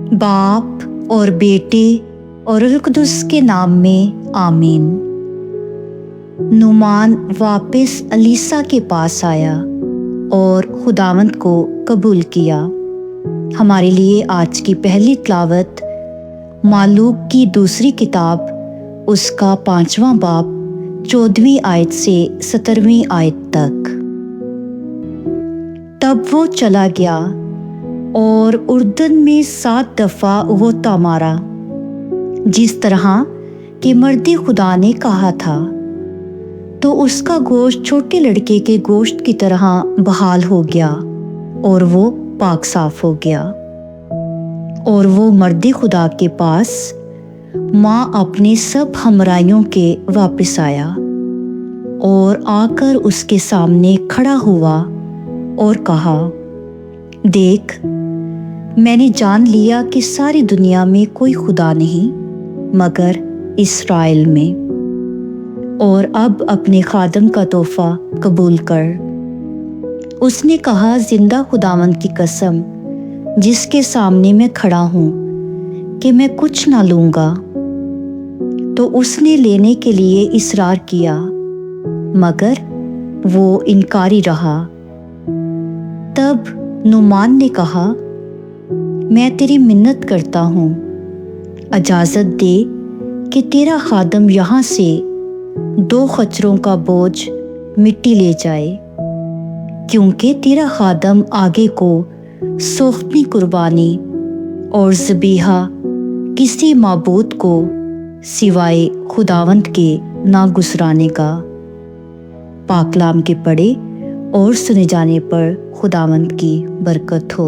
बाप और बेटे और रूह कुदस के नाम में आमीन। नुमान वापस अलीसा के पास आया और खुदावंद को कबूल किया। हमारे लिए आज की पहली तिलावत मालूक की दूसरी किताब उसका 5वां बाब 14वीं आयत से 17वीं आयत तक। तब वो चला गया और उर्दन में 7 दफ़ा गोता मारा, जिस तरह कि मर्द खुदा ने कहा था। तो उसका गोश्त छोटे लड़के के गोश्त की तरह बहाल हो गया और वो पाक साफ हो गया। और वो मर्द खुदा के पास माँ अपने सब हमराइयों के वापस आया और आकर उसके सामने खड़ा हुआ और कहा, देख, मैंने जान लिया कि सारी दुनिया में कोई खुदा नहीं मगर इस्राएल में, और अब अपने खादम का तोहफा कबूल कर। उसने कहा, जिंदा खुदावंद की कसम जिसके सामने मैं खड़ा हूँ कि मैं कुछ ना लूँगा। तो उसने लेने के लिए इसरार किया, मगर वो इनकारी रहा। तब नुमान ने कहा, मैं तेरी मिन्नत करता हूँ, इजाज़त दे कि तेरा खादम यहाँ से 2 खच्चरों का बोझ मिट्टी ले जाए, क्योंकि तेरा खादम आगे को सोख्ती कुर्बानी और ज़बीहा किसी माबूद को सिवाय खुदावंद के ना गुसराने का। पाकलाम के पढ़े और सुने जाने पर खुदावंद की बरकत हो।